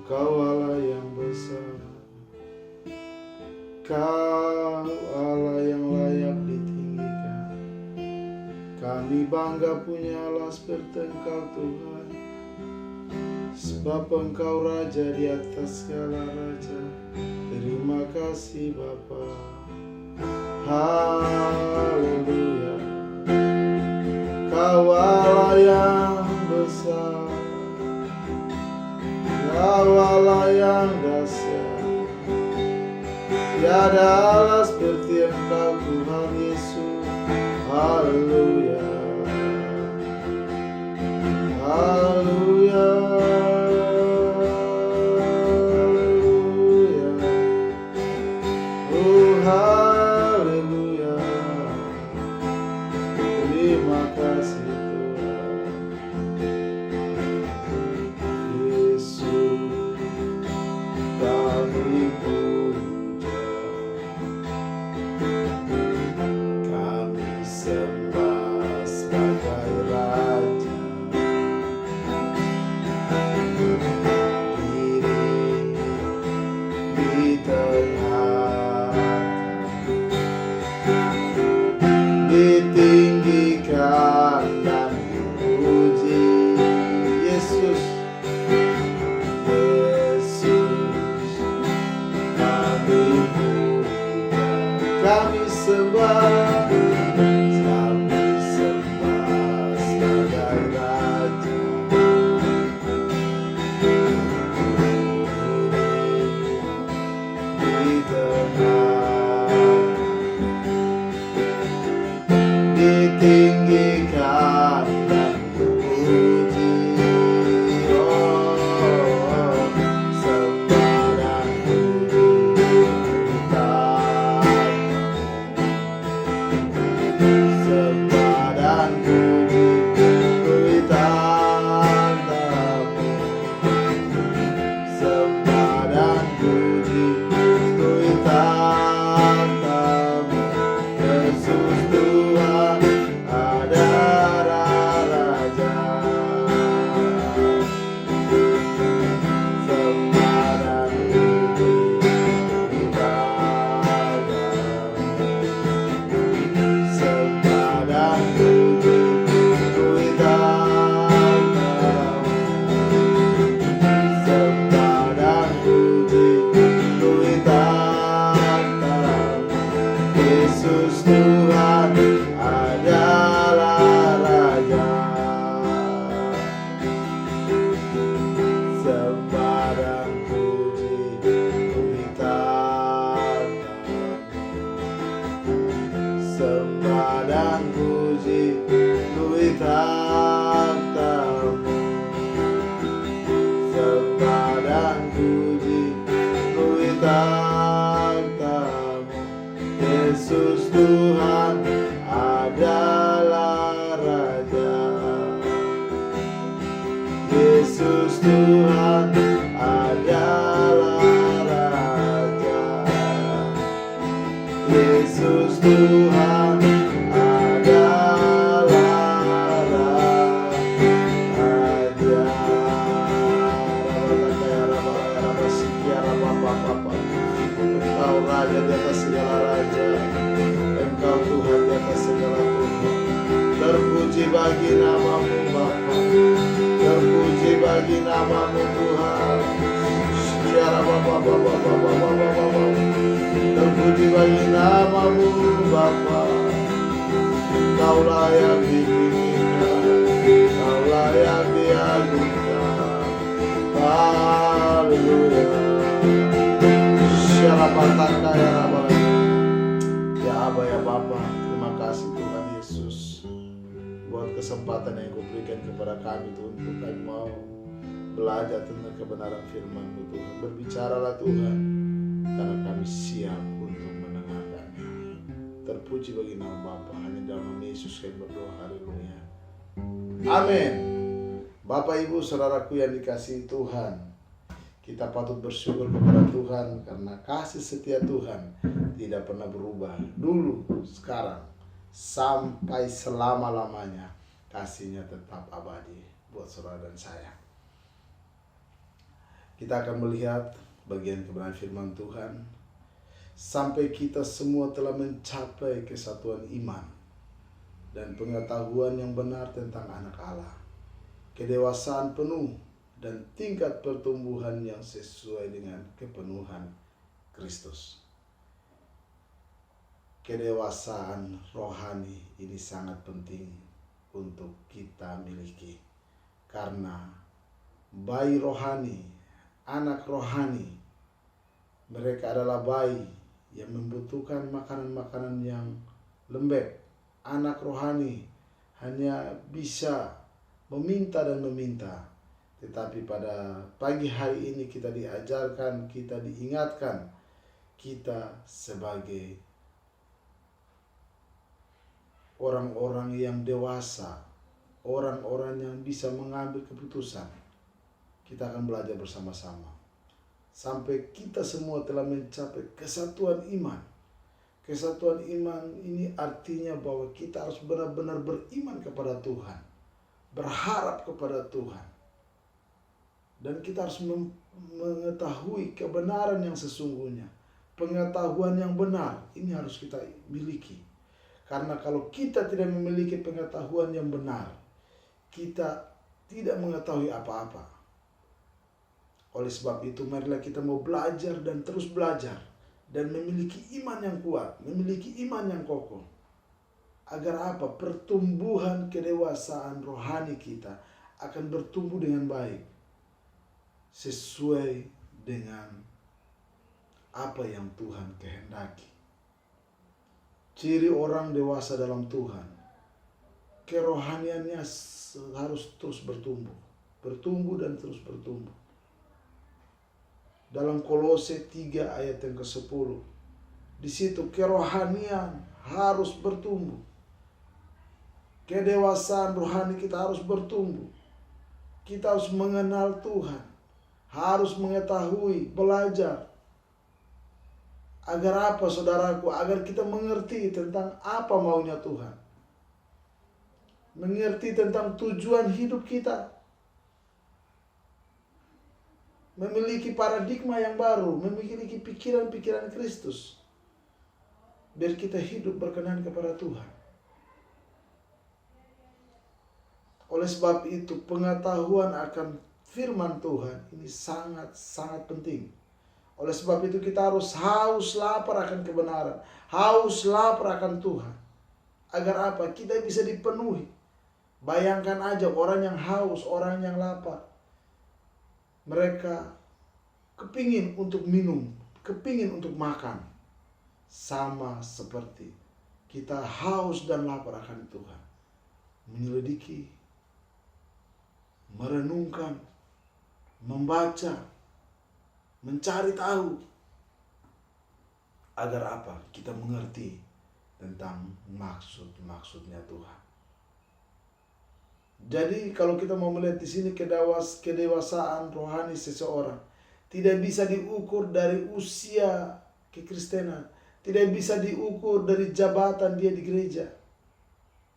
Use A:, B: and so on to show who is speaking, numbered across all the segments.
A: Engkau Allah yang besar, Kau Allah yang layak ditinggikan. Kami bangga punya Allah seperti Engkau Tuhan, sebab Engkau Raja di atas segala raja. Terima kasih Bapa. Haleluya. Kau Allah yang besar, Kau Allah yang dahsyat. Tiada Allah seperti Engkau Tuhan Yesus. Haleluya. Haleluya. Haleluya. Oh haleluya. Terima kasih Tuhan Yesus. Kami puja, kami sembah sebagai Raja. Diri di tengah, ditinggikan dan dipuji. Yesus, Yesus, kami puja, kami sembah sebagai Raja. Di tengah, ditinggikan dan dipuji. Oh, sembah dan puji kita. Sembah dan puji kita. Sembah dan puji kita. Yesus Tuhan adalah Raja. Sembah dan puji kita. Sembah dan puji kita. Sembah dan puji kita. Yesus Tuhan adalah Raja. Sembah dan puji kita. Sembah dan puji kita. Sembah dan puji kita. Yesus Tuhan adalah Raja. Yesus Tuhan adalah Raja. Yesus Tuhan adalah Raja. Engkau Raja di atas segala raja, Engkau Tuhan di atas segala Tuhan. Terpuji bagi namamu Bapa, terpuji bagi namamu Tuhan. Secara Bapa. Terpuji bagi namamu Bapa. Kau layak ditinggikan, Kau layak diagungkan. Haleluya. Syarapataka ya Rabbal Alamin. Ya Aba ya Bapa, terima kasih Tuhan Yesus buat kesempatan yang Kau berikan kepada kami Tuhan, untuk kami mau belajar tentang kebenaran firman-Mu Tuhan. Berbicaralah Tuhan, karena kami siap untuk mendengarkannya. Terpuji bagi nama Bapa, hanya dalam nama Yesus kami berdoa. Haleluya. Amin. Bapak Ibu saudaraku yang dikasihi Tuhan, kita patut bersyukur kepada Tuhan karena kasih setia Tuhan tidak pernah berubah. Dulu, sekarang, sampai selama-lamanya kasihnya tetap abadi. buat saudara dan saya. Kita akan melihat bagian kebenaran firman Tuhan sampai kita semua telah mencapai kesatuan iman dan pengetahuan yang benar tentang anak Allah, kedewasaan penuh dan tingkat pertumbuhan yang sesuai dengan kepenuhan Kristus. Kedewasaan rohani ini sangat penting untuk kita miliki, karena bayi rohani, anak rohani, mereka adalah bayi yang membutuhkan makanan-makanan yang lembek. Anak rohani hanya bisa meminta dan meminta. Tetapi pada pagi hari ini kita diajarkan, kita diingatkan, kita sebagai orang-orang yang dewasa, orang-orang yang bisa mengambil keputusan, kita akan belajar bersama-sama sampai kita semua telah mencapai kesatuan iman. Kesatuan iman ini artinya bahwa kita harus benar-benar beriman kepada Tuhan, berharap kepada Tuhan, dan kita harus mengetahui kebenaran yang sesungguhnya. Pengetahuan yang benar ini harus kita miliki, karena kalau kita tidak memiliki pengetahuan yang benar, kita tidak mengetahui apa-apa. Oleh sebab itu, marilah kita mau belajar dan terus belajar dan memiliki iman yang kuat, memiliki iman yang kokoh. Agar apa? Pertumbuhan kedewasaan rohani kita akan bertumbuh dengan baik, sesuai dengan apa yang Tuhan kehendaki. Ciri orang dewasa dalam Tuhan, kerohaniannya harus terus bertumbuh dan terus bertumbuh. Dalam Kolose 3 ayat yang ke-10, di situ kerohanian harus bertumbuh. Kedewasaan rohani kita harus bertumbuh. Kita harus mengenal Tuhan, harus mengetahui, belajar. Agar apa, saudaraku? Agar kita mengerti tentang apa maunya Tuhan. Mengerti tentang tujuan hidup kita. Memiliki paradigma yang baru, memiliki pikiran-pikiran Kristus. Biar kita hidup berkenan kepada Tuhan. Oleh sebab itu, pengetahuan akan firman Tuhan ini sangat-sangat penting. Oleh sebab itu kita harus haus lapar akan kebenaran, haus lapar akan Tuhan. Agar apa? Kita bisa dipenuhi. Bayangkan aja orang yang haus, orang yang lapar. Mereka kepingin untuk minum, kepingin untuk makan. Sama seperti kita haus dan lapar akan Tuhan. Menyelidiki, merenungkan, membaca, mencari tahu. Agar apa? Kita mengerti tentang maksud-maksudnya Tuhan. Jadi kalau kita mau melihat di sini kedewasaan rohani seseorang tidak bisa diukur dari usia kekristenan, tidak bisa diukur dari jabatan dia di gereja,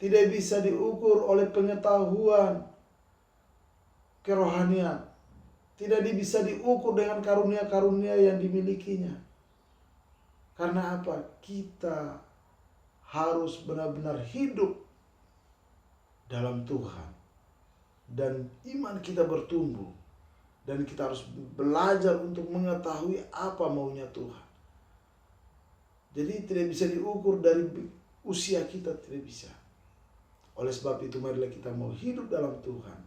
A: tidak bisa diukur oleh pengetahuan kerohanian, tidak bisa diukur dengan karunia-karunia yang dimilikinya. Karena apa? Kita harus benar-benar hidup dalam Tuhan. Dan iman kita bertumbuh. Dan kita harus belajar untuk mengetahui apa maunya Tuhan. Jadi tidak bisa diukur dari usia kita, tidak bisa. Oleh sebab itu marilah kita mau hidup dalam Tuhan.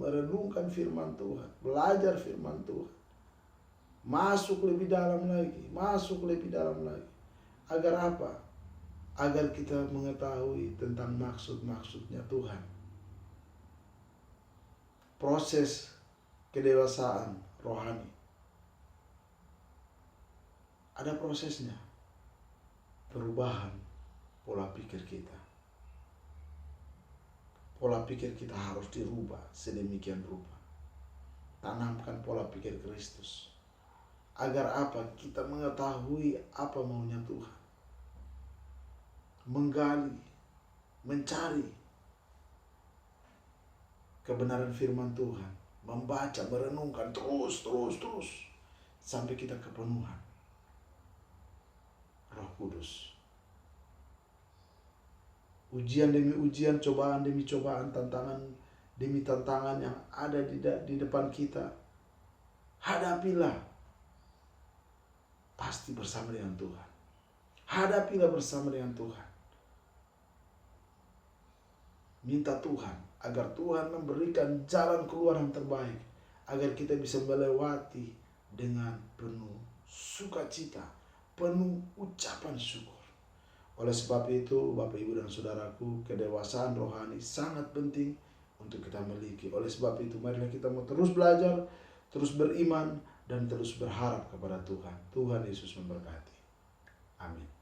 A: Merenungkan firman Tuhan. Belajar firman Tuhan. Masuk lebih dalam lagi. Masuk lebih dalam lagi. Agar apa? Agar kita mengetahui tentang maksud-maksudnya Tuhan. Proses kedewasaan rohani ada prosesnya. Perubahan pola pikir kita. Pola pikir kita harus dirubah sedemikian rupa. Tanamkan pola pikir Kristus. Agar apa? Kita mengetahui apa maunya Tuhan. Menggali, mencari. kebenaran firman Tuhan, membaca, merenungkan terus sampai kita kepenuhan Roh Kudus. Ujian demi ujian, cobaan demi cobaan, tantangan demi tantangan yang ada di depan kita, hadapilah pasti bersama dengan Tuhan. Hadapilah bersama dengan Tuhan. Minta Tuhan agar Tuhan memberikan jalan keluar yang terbaik, agar kita bisa melewati dengan penuh sukacita, penuh ucapan syukur. Oleh sebab itu, Bapak, Ibu, dan Saudaraku, kedewasaan rohani sangat penting untuk kita miliki. Oleh sebab itu, marilah kita mau terus belajar, terus beriman, dan terus berharap kepada Tuhan. Tuhan Yesus memberkati. Amin.